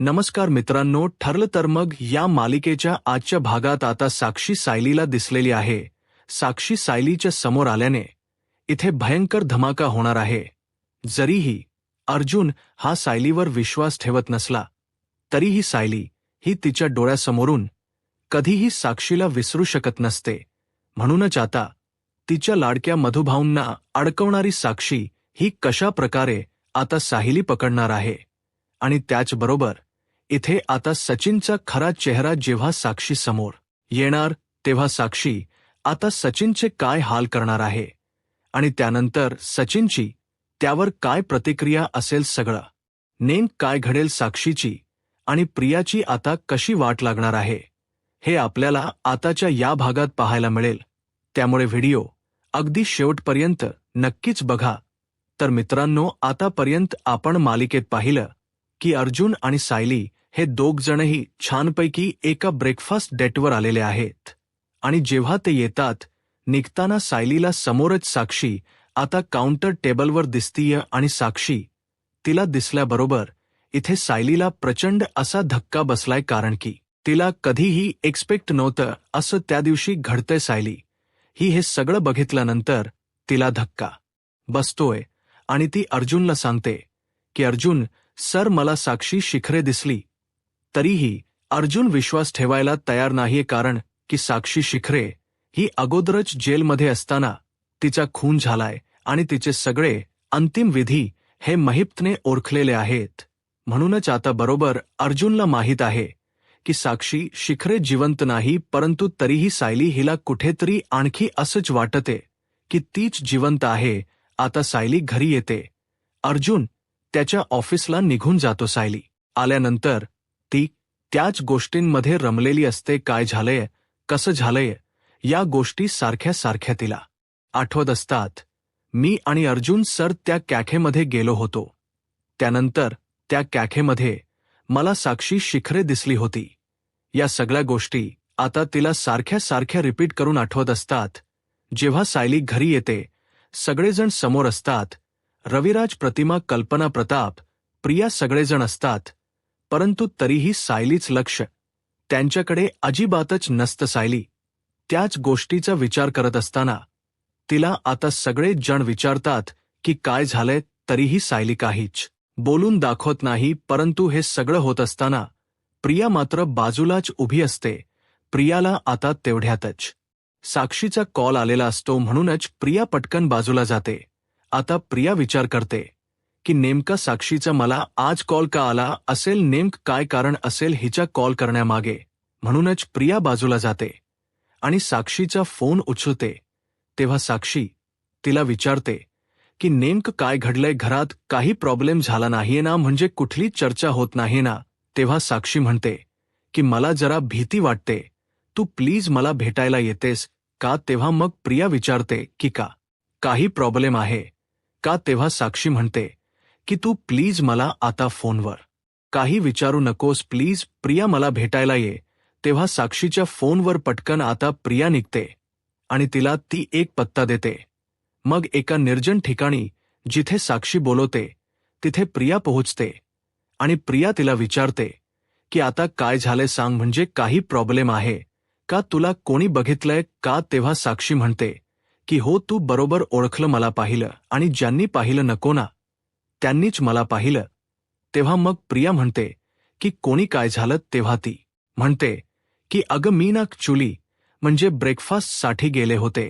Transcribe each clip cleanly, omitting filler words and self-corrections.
नमस्कार मित्रांनो, ठरलं तर मग या मालिकेच्या आजच्या भागात आता साक्षी सायलीला दिसलेली आहे. साक्षी सायलीच्या समोर आल्याने इथे भयंकर धमाका होणार आहे. जरीही अर्जुन हा सायलीवर विश्वास ठेवत नसला तरीही सायली ही तिच्या डोळ्यासमोरून कधीही साक्षीला विसरू शकत नसते. म्हणूनच आता तिच्या लाडक्या मधुभाऊंना अडकवणारी साक्षी ही कशा प्रकारे आता सायली पकडणार आहे. आणि त्याचबरोबर इथे आता सचिनचा खरा चेहरा जेव्हा साक्षी समोर येणार तेव्हा साक्षी आता सचिनचे काय हाल करणार आहे आणि त्यानंतर सचिनची त्यावर काय प्रतिक्रिया असेल, सगळं नेमकं काय घडेल, साक्षीची आणि प्रियाची आता कशी वाट लागणार आहे हे आपल्याला आताच्या या भागात पाहायला मिळेल. त्यामुळे व्हिडिओ अगदी शेवटपर्यंत नक्कीच बघा. तर मित्रांनो, आतापर्यंत आपण मालिकेत पाहिलं की अर्जुन आणि सायली हे दोघजणही छानपैकी एका ब्रेकफास्ट डेटवर आलेले आहेत आणि जेव्हा ते येतात निघताना सायलीला समोरच साक्षी आता काउंटर टेबलवर दिसतीय आणि साक्षी तिला दिसल्याबरोबर इथे सायलीला प्रचंड असा धक्का बसलाय, कारण की तिला कधीही एक्सपेक्ट नव्हतं असं त्या दिवशी घडतंय. सायली ही हे सगळं बघितल्यानंतर तिला धक्का बसतोय आणि ती अर्जुनला सांगते की अर्जुन सर, मला साक्षी शिखरे दिसली. तरीही अर्जुन विश्वास ठेवायला तयार नाहीये, कारण की साक्षी शिखरे ही अगोदरच जेलमध्ये असताना तिचा खून झालाय आणि तिचे सगळे अंतिम विधी हे महिप्तने ओळखलेले आहेत. म्हणूनच आता बरोबर अर्जुनला माहीत आहे की साक्षी शिखरे जिवंत नाही, परंतु तरीही सायली हिला कुठेतरी आणखी असंच वाटते की तीच जिवंत आहे. आता सायली घरी येते. अर्जुन त्याच्या ऑफिसला निघून जातो. सायली आल्यानंतर ती त्याच गोष्टींमध्ये रमलेली असते. काय झालंय, कसं झालंय, या गोष्टी सारख्या सारख्या तिला आठवत असतात. मी आणि अर्जुन सर त्या कॅफेमध्ये गेलो होतो. त्यानंतर त्या कॅफेमध्ये मला साक्षी शिखरे दिसली होती. या सगळ्या गोष्टी आता तिला सारख्या सारख्या रिपीट करून आठवत असतात. जेव्हा सायली घरी येते सगळेजण समोर असतात. रविराज, प्रतिमा, कल्पना, प्रताप, प्रिया सगळेजण असतात. परंतु तरीही सायलीच लक्ष त्यांच्याकडे अजिबातच नसतं. सायली त्याच गोष्टीचा विचार करत असताना तिला आता सगळे जण विचारतात की काय झालंय, तरीही सायली काहीच बोलून दाखवत नाही. परंतु हे सगळं होत असताना प्रिया मात्र बाजूलाच उभी असते. प्रियाला आता तेवढ्यातच साक्षीचा कॉल आलेला असतो, म्हणूनच प्रिया पटकन बाजूला जाते. आता प्रिया विचार करते की नेमका साक्षीचा मला आज कॉल का आला असेल, नेमकं काय कारण असेल हिच्या कॉल करण्यामागे. म्हणूनच प्रिया बाजूला जाते आणि साक्षीचा फोन उचलते. तेव्हा साक्षी तिला विचारते की नेमकं काय घडलंय, घरात काही प्रॉब्लेम झाला नाहीये ना, म्हणजे कुठली चर्चा होत नाही ना. तेव्हा साक्षी म्हणते की मला जरा भीती वाटते, तू प्लीज मला भेटायला येतेस का. तेव्हा मग प्रिया विचारते की का काही प्रॉब्लेम आहे का. तेव्हा साक्षी म्हणते की तू प्लीज मला आता फोनवर काही विचारू नकोस, प्लीज प्रिया मला भेटायला ये. तेव्हा साक्षीच्या फोनवर पटकन आता प्रिया निघते आणि तिला ती एक पत्ता देते. मग एका निर्जन ठिकाणी जिथे साक्षी बोलवते तिथे प्रिया पोहोचते आणि प्रिया तिला विचारते की आता काय झालंय सांग, म्हणजे काही प्रॉब्लेम आहे का, तुला कोणी बघितलंय का. तेव्हा साक्षी म्हणते की हो, तू बरोबर ओळखलं, मला पाहिलं आणि ज्यांनी पाहिलं नको ना त्यांनीच मला पाहिलं. तेव्हा मग प्रिया म्हणते की कोणी काय झालं. तेव्हा ती म्हणते की अगं मी ना ॲक्च्युली म्हणजे ब्रेकफास्टसाठी गेले होते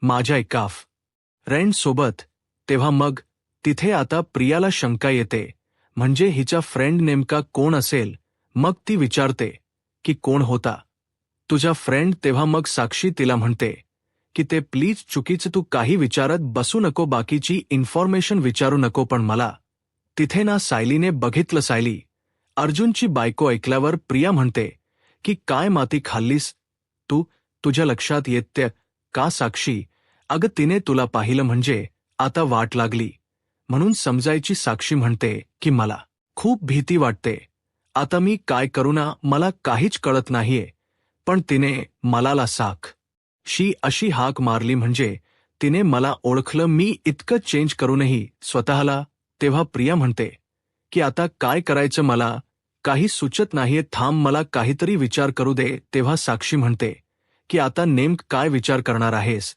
माझ्या एका फ्रेंडसोबत. तेव्हा मग तिथे आता प्रियाला शंका येते, म्हणजे हिचा फ्रेंड नेमका कोण असेल. मग ती विचारते की कोण होता तुझा फ्रेंड. तेव्हा मग साक्षी तिला म्हणते की ते प्लीज चुकीचं तू काही विचारत बसू नको, बाकीची इन्फॉर्मेशन विचारू नको, पण मला तिथे ना सायलीने बघितलं. सायली अर्जुनची बायको ऐकल्यावर प्रिया म्हणते की काय माती खाल्लीस तू, तुझ्या लक्षात येते का. साक्षी अगं तिने तुला पाहिलं म्हणजे आता वाट लागली म्हणून समजायची. साक्षी म्हणते की मला खूप भीती वाटते, आता मी काय करू ना, मला काहीच कळत नाहीये. पण तिने मला साक्षी अशी हाक मारली म्हणजे तिने मला ओळखलं, मी इतकं चेंज करूनही स्वतःला. तेव्हा प्रिया म्हणते की आता काय करायचं मला काही सुचत नाहीये, थांब मला काहीतरी विचार करू दे. तेव्हा साक्षी म्हणते की आता नेमकं काय विचार करणार आहेस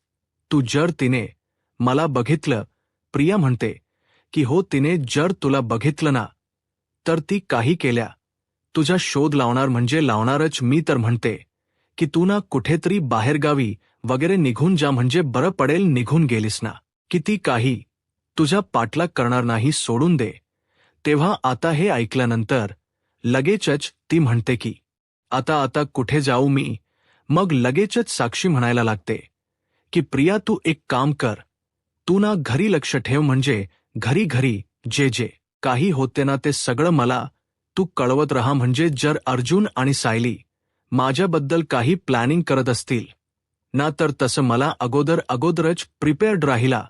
तू? जर तिने मला बघितलं, प्रिया म्हणते की हो, तिने जर तुला बघितलं ना तर ती काही केल्या तुझा शोध लावणार, म्हणजे लावणारच. मी तर म्हणते की तू ना कुठेतरी बाहेरगावी वगैरे निघून जा, म्हणजे बरं पडेल. निघून गेलीस ना की ती काही तुझा पाठलाग करणार नाही, सोडून दे. तेव्हा आता हे ऐकल्यानंतर लगेचच ती म्हणते की आता आता कुठे जाऊ मी? मग लगेचच साक्षी म्हणायला लागते की प्रिया, तू एक काम कर, तू ना घरी लक्ष ठेव, म्हणजे घरी घरी जे जे काही होते ना ते सगळं मला तू कळवत राहा. म्हणजे जर अर्जुन आणि सायली माझ्याबद्दल काही प्लॅनिंग करत असतील ना तर तसं मला अगोदरच प्रिपेअर्ड राहिला.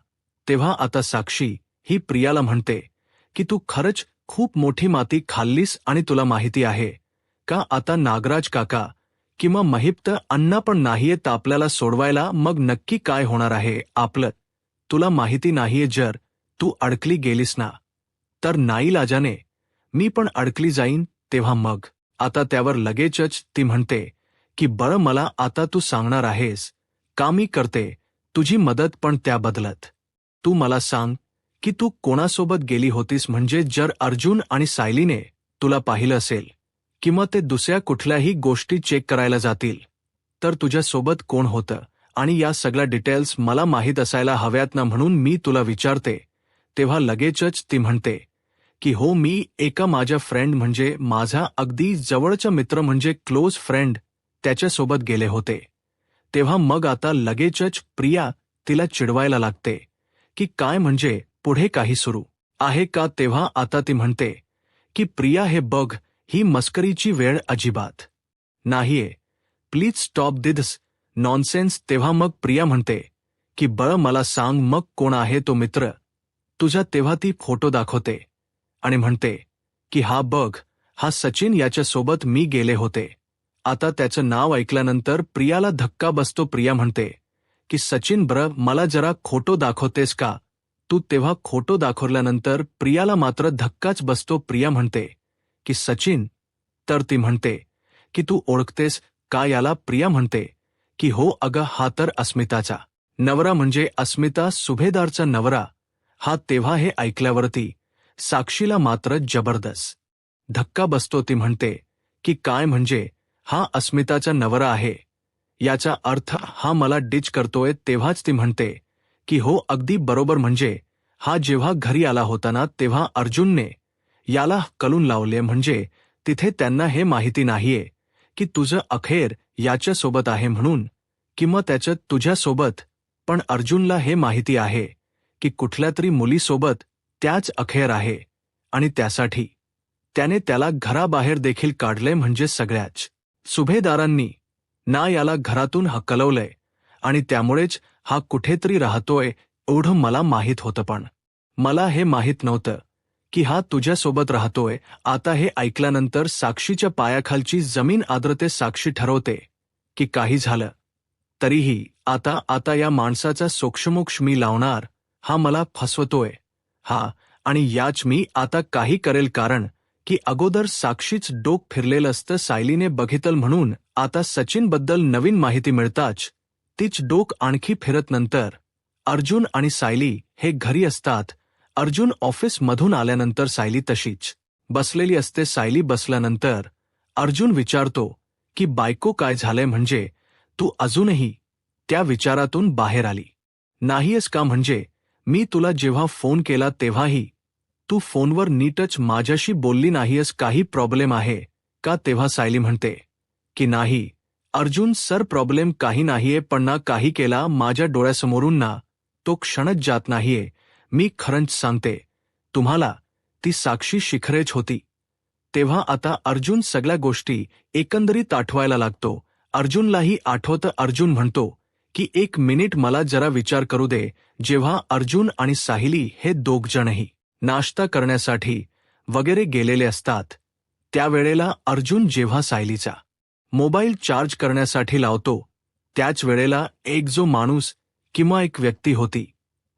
तेव्हा आता साक्षी ही प्रियाला म्हणते की तू खरंच खूप मोठी माती खाल्लीस, आणि तुला माहिती आहे का आता नागराज काका किंवा महिप्त अण्णा पण नाहीयेत आपल्याला सोडवायला. मग नक्की काय होणार आहे आपलं तुला माहिती नाहीये. जर तू अडकली गेलीस ना तर नाईलाजाने मी पण अडकली जाईन. तेव्हा मग आता त्यावर लगेचच ती म्हणते की बरं, मला आता तू सांगणार आहेस का? मी करते तुझी मदत, पण त्या बदलत तू मला सांग की तू कोणासोबत गेली होतीस? म्हणजे जर अर्जुन आणि सायलीने तुला पाहिलं असेल किंवा ते दुसऱ्या कुठल्याही गोष्टी चेक करायला जातील तर तुझ्यासोबत कोण होतं? आणि या सगळ्या डिटेल्स मला माहीत असायला हव्यात ना, म्हणून मी तुला विचारते. तेव्हा लगेचच ती म्हणते की हो, मी एका माझ्या फ्रेंड, म्हणजे माझा अगदी जवळचा मित्र, म्हणजे क्लोज फ्रेंड, त्याच्यासोबत गेले होते. तेव्हा मग आता लगेचच प्रिया तिला चिडवायला लागते की काय, म्हणजे पुढे काही सुरू आहे का? तेव्हा आता ती म्हणते की प्रिया, हे बघ, ही मस्करीची वेळ अजिबात नाहीये, प्लीज स्टॉप दिस नॉनसेन्स. तेव्हा मग प्रिया म्हणते की बरं, मला सांग मग कोण आहे तो मित्र तुझा? तेव्हा ती फोटो दाखवते आणि म्हणते की हा बघ, हा सचिन, याच्यासोबत मी गेले होते. आता त्याचं नाव ऐकल्यानंतर प्रियाला धक्का बसतो. प्रिया म्हणते की सचिन, बरं, मला जरा फोटो दाखवतेस का तू? तेव्हा फोटो दाखवल्यानंतर प्रियाला मात्र धक्काच बसतो. प्रिया म्हणते की सचिन? तर ती म्हणते की तू ओळखतेस का याला? प्रिया म्हणते की हो अगं, हा तर अस्मिताचा नवरा, म्हणजे अस्मिता सुभेदारचा नवरा हा. तेव्हा हे ऐकल्यावरती साक्षीला मात्र जबरदस्त धक्का बसतो. ती म्हणते की काय, म्हणजे हा अस्मिताचा नवरा आहे याचा अर्थ हा मला डिच करतोय? तेव्हाच ती म्हणते की हो, अगदी बरोबर, म्हणजे हा जेव्हा घरी आला होता ना तेव्हा अर्जुनने याला कलून लावले, म्हणजे तिथे त्यांना हे माहिती नाहीये की तुझं अखेर याच्यासोबत आहे म्हणून, किंवा त्याचं तुझ्यासोबत, पण अर्जुनला हे माहिती आहे की कुठल्या तरी मुलीसोबत त्याच अखेर आहे, आणि त्यासाठी त्याने त्याला घराबाहेर देखील काढले, म्हणजे सगळ्याच सुभेदारांनी ना याला घरातून हकलवलंय, आणि त्यामुळेच हा कुठेतरी राहतोय. एवढं मला माहीत होतं, पण मला हे माहीत नव्हतं की हा तुझ्यासोबत राहतोय. आता हे ऐकल्यानंतर साक्षीच्या पायाखालची जमीन आदरते. साक्षी ठरवते की काही झालं तरीही आता आता या माणसाचा सोक्षमोक्ष मी लावणार. हा मला फसवतोय हा, आणि याच मी आता काही करेल, कारण की अगोदर साक्षीच डोक फिरलेलं असतं सायलीने बघितलं म्हणून. आता सचिनबद्दल नवीन माहिती मिळताच तीच डोक आणखी फिरत. नंतर अर्जुन आणि सायली हे घरी असतात. अर्जुन ऑफिसमधून आल्यानंतर सायली तशीच बसलेली असते. सायली बसल्यानंतर अर्जुन विचारतो की बायको, काय झालंय? म्हणजे तू अजूनही त्या विचारातून बाहेर आली नाहीयेस का? म्हणजे मी तुला जेव्हा फोन केला तेव्हाही तू फोनवर नीटच माझ्याशी बोलली नाहीयेस, काही प्रॉब्लेम आहे का? तेव्हा सायली म्हणते की नाही अर्जुन सर, प्रॉब्लेम काही नाहीये, पण ना काही केला माझ्या डोळ्यासमोरून ना तो क्षणच जात नाहीये. मी खरंच सांगते तुम्हाला, ती साक्षी शिखरेच होती. तेव्हा आता अर्जुन सगळ्या गोष्टी एकंदरीत आठवायला लागतो. अर्जुनलाही आठवतं. अर्जुन म्हणतो की एक मिनिट, मला जरा विचार करू दे. जेव्हा अर्जुन आणि सायली हे दोघजणही नाश्ता करण्यासाठी वगैरे गेलेले असतात त्यावेळेला अर्जुन जेव्हा सायलीचा मोबाईल चार्ज करण्यासाठी लावतो त्याच वेळेला एक जो माणूस किंवा एक व्यक्ती होती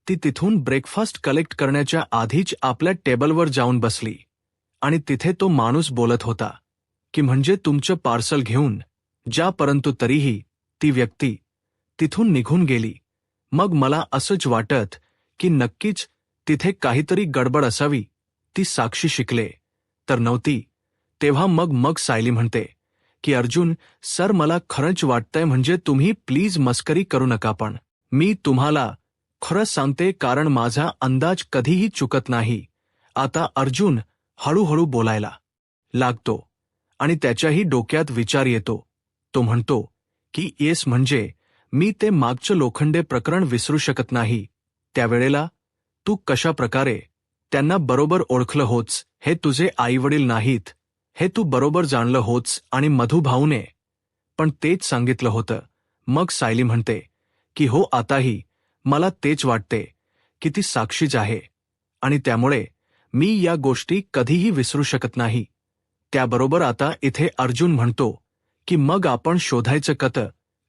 ती तिथून ब्रेकफास्ट कलेक्ट करण्याच्या आधीच आपल्या टेबलवर जाऊन बसली, आणि तिथे तो माणूस बोलत होता की म्हणजे तुमचं पार्सल घेऊन जा, परंतु तरीही ती व्यक्ती तिथून निघून गेली. मग मला असंच वाटत की नक्कीच तिथे काहीतरी गडबड असावी. ती साक्षी शिकले तर नव्हती. तेव्हा मग सायली म्हणते की अर्जुन सर, मला खरंच वाटतंय, म्हणजे तुम्ही प्लीज मस्करी करू नका, पण मी तुम्हाला खरं सांगते कारण माझा अंदाज कधीही चुकत नाही. आता अर्जुन हळूहळू बोलायला लागतो आणि त्याच्याही डोक्यात विचार येतो. तो म्हणतो की येस, म्हणजे मी ते मागचं लोखंडे प्रकरण विसरू शकत नाही. त्यावेळेला तू कशा प्रकारे त्यांना बरोबर ओळखलं होच, हे तुझे आईवडील नाहीत हे तू बरोबर जाणलं होच, आणि मधुभाऊने पण तेच सांगितलं होतं. मग सायली म्हणते की हो, आताही मला तेच वाटते की ती साक्षीच आहे, आणि त्यामुळे मी या गोष्टी कधीही विसरू शकत नाही. त्याबरोबर आता इथे अर्जुन म्हणतो की मग आपण शोधायचं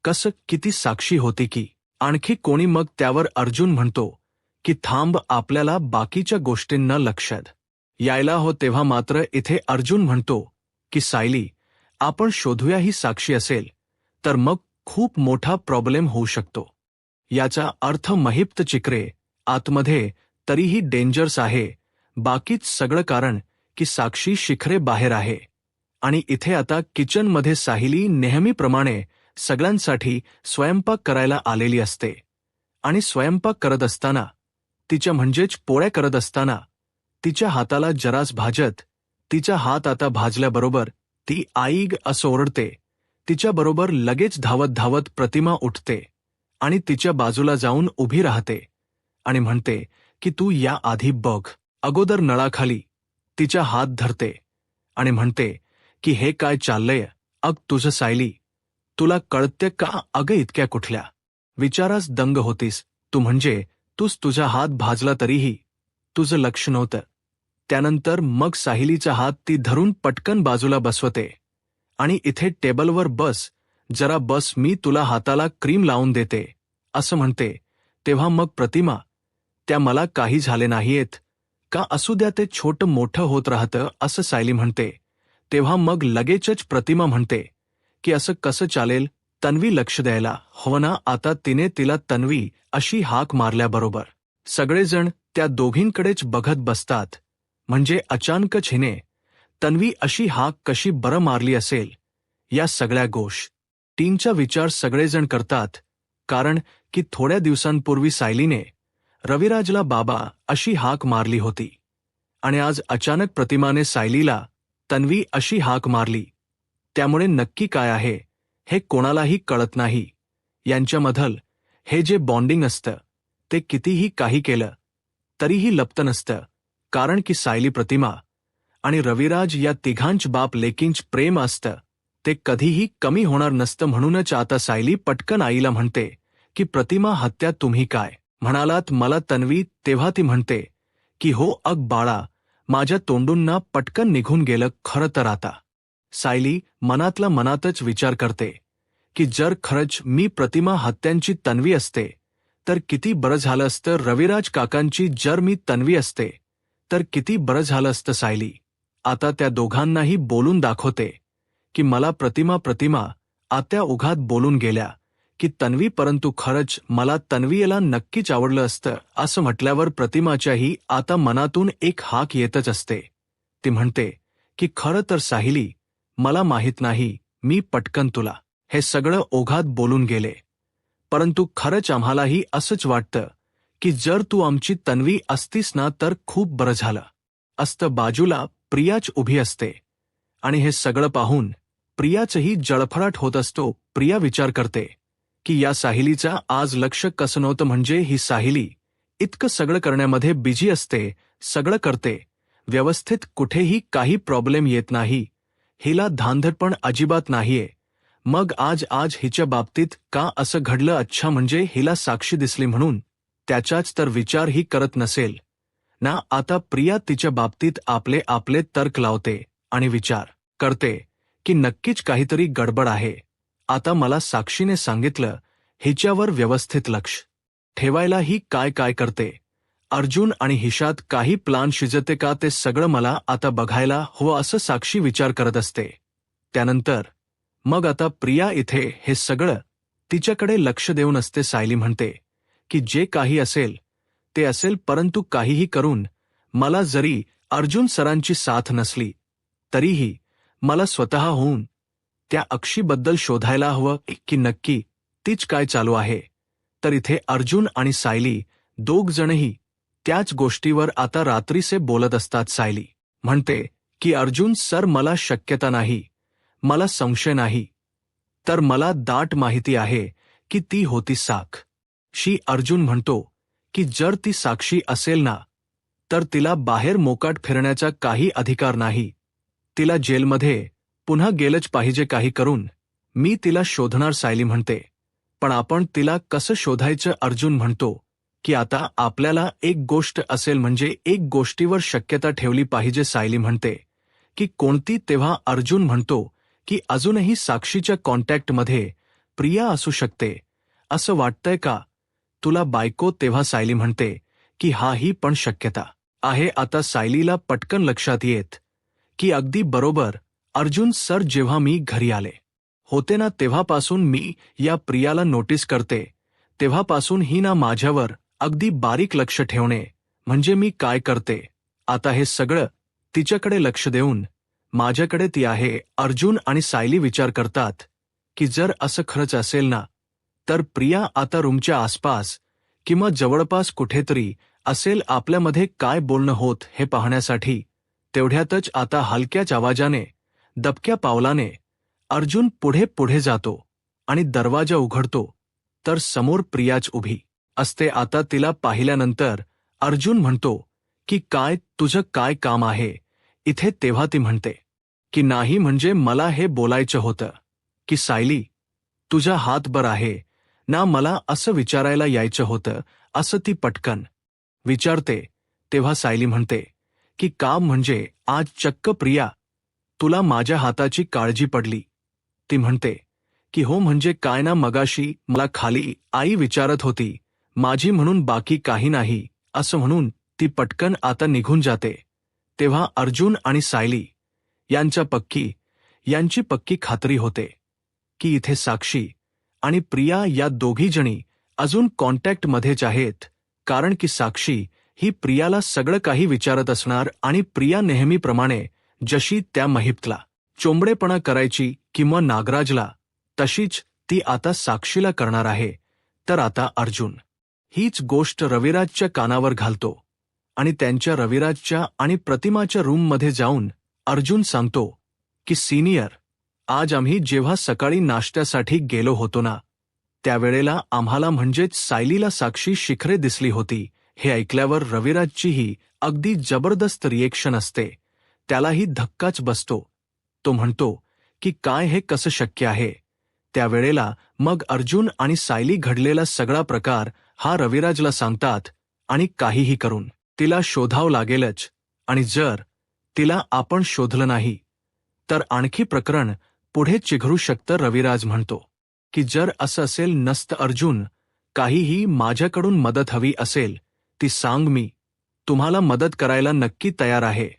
कसं, किती साक्षी होती की आणखी कोणी. मग त्यावर अर्जुन म्हणतो की थांब, आपल्याला बाकीच्या गोष्टींना लक्षात यायला हो. तेव्हा मात्र इथे अर्जुन म्हणतो की सायली, आपण शोधूया ही साक्षी असेल तर मग खूप मोठा प्रॉब्लेम होऊ शकतो. याचा अर्थ महिप्त चिकरे आतमध्ये तरीही डेंजर्स आहे. बाकीच सगळं कारण की साक्षी शिखरे बाहेर आहे. आणि इथे आता किचनमध्ये सायली नेहमीप्रमाणे सगळ्यांसाठी स्वयंपाक करायला आलेली असते. आणि स्वयंपाक करत असताना तिच्या म्हणजेच पोळ्या करत असताना तिच्या हाताला जरास भाजत, तिचा हात आता भाजल्याबरोबर ती आईग असं ओरडते. तिच्याबरोबर लगेच धावत धावत प्रतिमा उठते आणि तिच्या बाजूला जाऊन उभी राहते आणि म्हणते की तू या आधी बघ. अगोदर नळाखाली तिचा हात धरते आणि म्हणते की हे काय चाललंय अग तुझं सायली, तुला कळते का? अगं इतक्या कुठल्या विचारास दंग होतीस तू, म्हणजे तूच तुझा हात भाजला तरीही तुझं लक्ष नव्हतं. त्यानंतर मग सायलीचा हात ती धरून पटकन बाजूला बसवते आणि इथे टेबलवर बस, जरा बस, मी तुला हाताला क्रीम लावून देते असं म्हणते. तेव्हा मग प्रतिमा, त्या मला काही झाले नाहीयेत का, असू द्या, ते छोटं मोठं होत राहतं असं सायली म्हणते. तेव्हा मग लगेचच प्रतिमा म्हणते की असं कसं चालेल, तन्वी लक्ष द्यायला हवं ना. आता तिने तिला तन्वी अशी हाक मारल्याबरोबर सगळेजण त्या दोघींकडेच बघत बसतात. म्हणजे अचानकच हिने तन्वी अशी हाक कशी बरं मारली असेल, या सगळ्या गोष्टींचा विचार सगळेजण करतात. कारण की थोड्या दिवसांपूर्वी सायलीने रविराजला बाबा अशी हाक मारली होती आणि आज अचानक प्रतिमाने सायलीला तन्वी अशी हाक मारली. त्यामुळे नक्की काय आहे हे कोणालाही कळत नाही. यांच्यामधलं हे जे बॉन्डिंग असतं ते कितीही काही केलं तरीही लपतं नसतं. कारण की सायली, प्रतिमा आणि रविराज या तिघांच बाप लेकींच प्रेम असतं, ते कधीही कमी होणार नसतं. म्हणूनच आता सायली पटकन आईला म्हणते की प्रतिमा हत्या तुम्ही काय म्हणालात मला तन्वी. तेव्हा ती म्हणते की हो अग बाळा, माझ्या तोंडून पटकन निघून गेलं. खरं तर आता सायली मनातला मनातच विचार करते की जर खरंच मी प्रतिमा हत्यांची तन्वी असते तर किती बरं झालं असतं. रविराज काकांची जर मी तन्वी असते तर किती बरं झालं असतं. सायली आता त्या दोघांनाही बोलून दाखवते की मला प्रतिमा आत्या उघात बोलून गेल्या की तन्वी, परंतु खरंच मला तन्वीला नक्कीच आवडलं असतं असं म्हटल्यावर प्रतिमाच्याही आता मनातून एक हाक येतच असते. ती म्हणते की खरं तर सायली, मला माहीत नाही, मी पटकन तुला हे सगळं ओघात बोलून गेले, परंतु खरंच आम्हालाही असंच वाटतं की जर तू आमची तन्वी असतीस ना तर खूप बरं झालं असतं. बाजूला प्रियाच उभी असते आणि हे सगळं पाहून प्रियाचंही जळफळाट होत असतो. प्रिया विचार करते की या सायलीचा आज लक्ष कसं नव्हतं, म्हणजे ही सायली इतकं सगळं करण्यामध्ये बिझी असते, सगळं करते व्यवस्थित, कुठेही काही प्रॉब्लेम येत नाही, हिला धांदळ पण अजिबात नाहीये. मग आज हिच्या बाबतीत का असं घडलं? अच्छा, म्हणजे हिला साक्षी दिसली म्हणून त्याचाच तर विचार ही करत नसेल ना. आता प्रिया तिच्या बाबतीत आपले तर्क लावते आणि विचार करते की नक्कीच काहीतरी गडबड आहे. आता मला साक्षीने सांगितलं हिच्यावर व्यवस्थित लक्ष ठेवायला, ही काय करते अर्जुन आणि हिशात काही प्लान शिजते का ते सगळं मला आता बघायला हवं असं साक्षी विचार करत असते. त्यानंतर मग आता प्रिया इथे हे सगळं तिच्याकडे लक्ष देऊन असते. सायली म्हणते की जे काही असेल ते असेल, परंतु काहीही करून मला जरी अर्जुन सरांची साथ नसली तरीही मला स्वतःहून त्या अक्षीबद्दल शोधायला हवं की नक्की तीच काय चालू आहे. तर इथे अर्जुन आणि सायली दोघ जणही त्याच गोष्टीवर आता रात्रीचे बोलत असतात. सायली म्हणते की अर्जुन सर, मला शक्यता नाही, मला संशय नाही, तर मला दाट माहिती आहे की ती होती साक्षी. अर्जुन म्हणतो की जर ती साक्षी असेल ना, तर तिला बाहेर मोकाट फिरण्याचा काही अधिकार नाही. तिला जेलमध्ये पुन्हा गेलंच पाहिजे काही करून. मी तिला शोधणार, सायली म्हणते. पण आपण तिला कसं शोधायचं? अर्जुन म्हणतो की आता आपल्याला एक गोष्ट असेल म्हणजे एक गोष्टीवर शक्यता ठेवली पाहिजे. सायली म्हणते की कोणती? तेव्हा अर्जुन म्हणतो की अजूनही साक्षीच्या कॉन्टॅक्टमध्ये प्रिया असू शकते असं वाटतंय का तुला बायको? तेव्हा सायली म्हणते की हा ही पण शक्यता आहे. आता सायलीला पटकन लक्षात येत की अगदी बरोबर अर्जुन सर, जेव्हा मी घरी आले होते ना तेव्हापासून मी या प्रियाला नोटीस करते. तेव्हापासून ही ना माझ्यावर अगदी बारीक लक्ष ठेवणे म्हणजे मी काय करते आता हे सगळं तिच्याकडे लक्ष देऊन माझ्याकडे ती आहे. अर्जुन आणि सायली विचार करतात की जर असं खरंच असेल ना, तर प्रिया आता रूमच्या आसपास किंवा जवळपास कुठेतरी असेल. आपल्यामध्ये काय बोलणं होत हे पाहण्यासाठी तेवढ्यातच आता हलक्याच आवाजाने, दबक्या पावलाने अर्जुन पुढे पुढे जातो आणि दरवाजा उघडतो तर समोर प्रियाच उभी असते. आता तिला पाहिल्यानंतर अर्जुन म्हणतो की काय तुझं काय काम आहे इथे? तेव्हा ती म्हणते की नाही, म्हणजे मला हे बोलायचं होतं की सायली, तुझा हात बरा आहे ना, मला असं विचारायला यायचं होतं असं ती पटकन विचारते. तेव्हा सायली म्हणते की काम म्हणजे आज चक्क प्रिया तुला माझ्या हाताची काळजी पडली? ती म्हणते की हो, म्हणजे काय ना, मगाशी मला खाली आई विचारत होती माझी म्हणून, बाकी काही नाही असं म्हणून ती पटकन आता निघून जाते. तेव्हा अर्जुन आणि सायली यांची पक्की खात्री होते की इथे साक्षी आणि प्रिया या दोघी जणी अजून कॉन्टॅक्टमध्येच आहेत. कारण की साक्षी ही प्रियाला सगळं काही विचारत असणार आणि प्रिया नेहमीप्रमाणे जशी त्या महिपतला चोंबडेपणा करायची किंवा नागराजला, तशीच ती आता साक्षीला करणार आहे. तर आता अर्जुन हीच गोष्ट रविराजच्या कानावर घालतो आणि त्यांच्या रविराजच्या आणि प्रतिमाच्या रूममध्ये जाऊन अर्जुन सांगतो की सीनियर, आज आम्ही जेव्हा सकाळी नाश्त्यासाठी गेलो होतो ना, त्यावेळेला आम्हाला म्हणजेच सायलीला साक्षी शिखरे दिसली होती. हे ऐकल्यावर रविराजचीही अगदी जबरदस्त रिएक्शन असते. त्यालाही धक्काच बसतो. तो म्हणतो की काय, हे कसं शक्य आहे? त्यावेळेला मग अर्जुन आणि सायली घडलेला सगळा प्रकार हा रविराजला सांगतात आणि काहीही करून तिला शोधावं लागेलच, आणि जर तिला आपण शोधलं नाही तर आणखी प्रकरण पुढे चिघरू शकतं. रविराज म्हणतो की जर असं असेल नसतं अर्जुन, काहीही माझ्याकडून मदत हवी असेल ती सांग, मी तुम्हाला मदत करायला नक्की तयार आहे.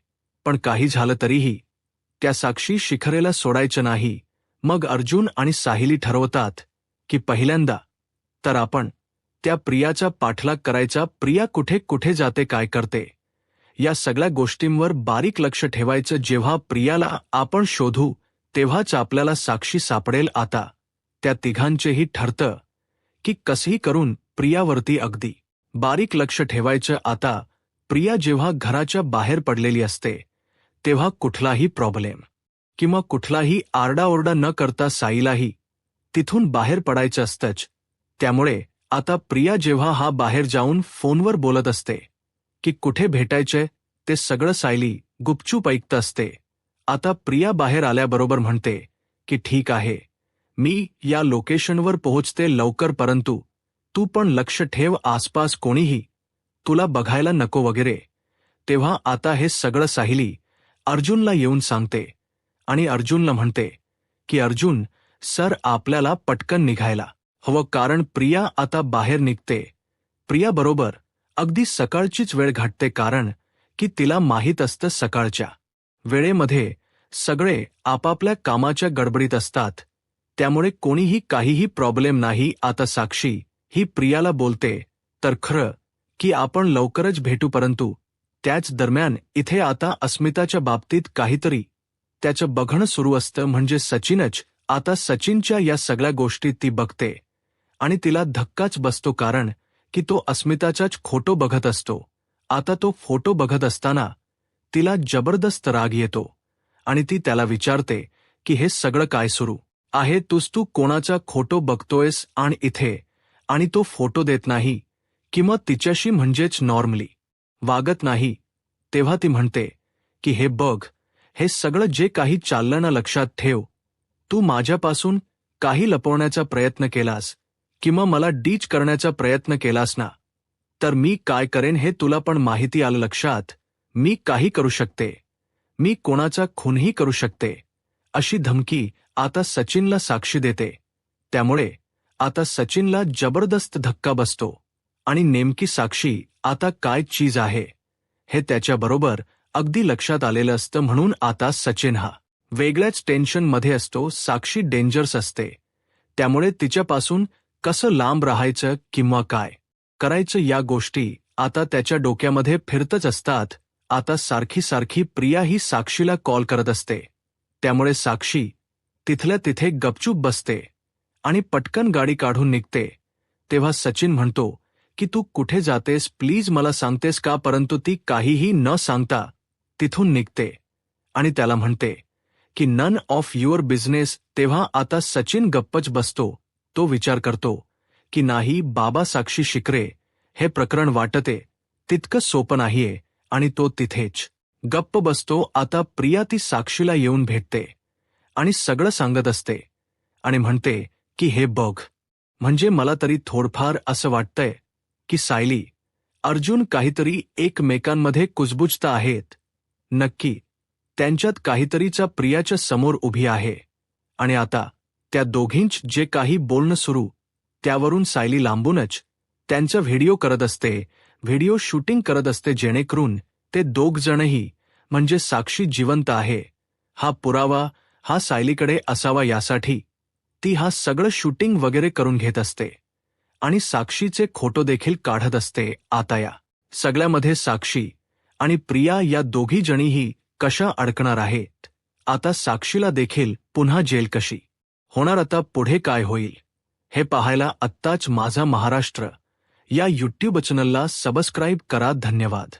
पण काही झालं तरीही त्या साक्षी शिखरेला सोडायचं नाही. मग अर्जुन आणि सायली ठरवतात की पहिल्यांदा तर आपण त्या प्रियाचा पाठलाग करायचा. प्रिया कुठे कुठे जाते, काय करते, या सगळ्या गोष्टींवर बारीक लक्ष ठेवायचं. जेव्हा प्रियाला आपण शोधू तेव्हाच आपल्याला साक्षी सापडेल. आता त्या तिघांचेही ठरतं की कसंही करून प्रियावरती अगदी बारीक लक्ष ठेवायचं. आता प्रिया जेव्हा घराच्या बाहेर पडलेली असते तेव्हा कुठलाही प्रॉब्लेम किंवा कुठलाही आरडाओरडा न करता साईलाही तिथून बाहेर पडायचं असतंच. त्यामुळे आता प्रिया जेव्हा हा बाहेर जाऊन फोनवर बोलत असते की कुठे भेटायचंय ते सगळं सायली गुपचूप ऐकत असते. आता प्रिया बाहेर आल्याबरोबर म्हणते की ठीक आहे, मी या लोकेशनवर पोहोचते लवकर, परंतु तू पण लक्ष ठेव आसपास कोणीही तुला बघायला नको वगैरे. तेव्हा आता हे सगळं सायली अर्जुनला येऊन सांगते आणि अर्जुनला म्हणते की अर्जुन सर, आपल्याला पटकन निघायला हवं, कारण प्रिया आता बाहेर निघते. प्रियाबरोबर अगदी सकाळचीच वेळ घाटते, कारण की तिला माहीत असतं सकाळच्या वेळेमध्ये सगळे आपापल्या कामाच्या गडबडीत असतात, त्यामुळे कोणीही काहीही प्रॉब्लेम नाही. आता साक्षी ही प्रियाला बोलते, तर खरं की आपण लवकरच भेटू, परंतु त्याच दरम्यान इथे आता अस्मिताच्या बाबतीत काहीतरी त्याचं बघणं सुरू असतं. म्हणजे सचिनच. आता सचिनच्या या सगळ्या गोष्टी ती बघते आणि तिला धक्काच बसतो, कारण की तो अस्मिताचाच फोटो बघत असतो. आता तो फोटो बघत असताना तिला जबरदस्त राग येतो आणि ती त्याला विचारते की हे सगळं काय सुरू आहे, तू कोणाचा फोटो बघतोयस आणि इथे, आणि तो फोटो देत नाही किंवा तिच्याशी म्हणजेच नॉर्मली वागत नाही. तेव्हा ती म्हणते की हे बघ, हे सगळं जे काही चाललं ना, लक्षात ठेव, तू माझ्यापासून काही लपवण्याचा प्रयत्न केलास किंवा मला डीच करण्याचा प्रयत्न केलास ना, तर मी काय करेन हे तुला पण माहिती आलं लक्षात. मी काही करू शकते, मी कोणाचा खूनही करू शकते, अशी धमकी आता सचिनला साक्षी देते. त्यामुळे आता सचिनला जबरदस्त धक्का बसतो आणि नेमकी साक्षी आता काय चीज आहे हे त्याच्याबरोबर अगदी लक्षात आलेलं असतं. म्हणून आता सचिन हा वेगळ्याच टेन्शनमध्ये असतो. साक्षी डेंजरस असते, त्यामुळे तिच्यापासून कसं लांब राहायचं किंवा काय करायचं या गोष्टी आता त्याच्या डोक्यामध्ये फिरतच असतात. आता सारखी सारखी प्रिया ही साक्षीला कॉल करत असते, त्यामुळे साक्षी तिथल्या तिथे गपचूप बसते आणि पटकन गाडी काढून निघते. तेव्हा सचिन म्हणतो की तू कुठे जातेस, प्लीज मला सांगतेस का, परंतु ती काहीही न सांगता तिथून निघते आणि त्याला म्हणते की नन ऑफ युअर बिझनेस. तेव्हा आता सचिन गप्पच बसतो. तो विचार करतो की नाही बाबा, साक्षी शिकरे हे प्रकरण वाटते तितकं सोपं नाहीये, आणि तो तिथेच गप्प बसतो. आता प्रिया ती साक्षीला येऊन भेटते आणि सगळं सांगत असते आणि म्हणते की हे बघ, म्हणजे मला तरी थोडंफार असं वाटतंय की सायली अर्जुन काहीतरी एकमेकांमध्ये कुजबुजता आहेत. नक्की त्यांच्यात काहीतरीचा प्रियाच्या समोर उभी आहे, आणि आता त्या दोघींच जे काही बोलणं सुरू त्यावरून सायली लांबूनच त्यांचा व्हिडिओ करत असते, व्हिडिओ शूटिंग करत असते, जेणेकरून ते दोघजणही म्हणजे साक्षी जिवंत आहे हा पुरावा हा सायलीकडे असावा, यासाठी ती हा सगळं शूटिंग वगैरे करून घेत असते आणि साक्षीचे फोटो देखील काढत असते. आता या सगळ्यामध्ये साक्षी आणि प्रिया या दोघी जणीही कशा अडकणार आहेत, आता साक्षीला देखील पुन्हा जेल कशी होणार, आता पुढे काय होईल हे पाहायला आत्ताच माझा महाराष्ट्र या यूट्यूब चॅनलला सबस्क्राईब करा. धन्यवाद.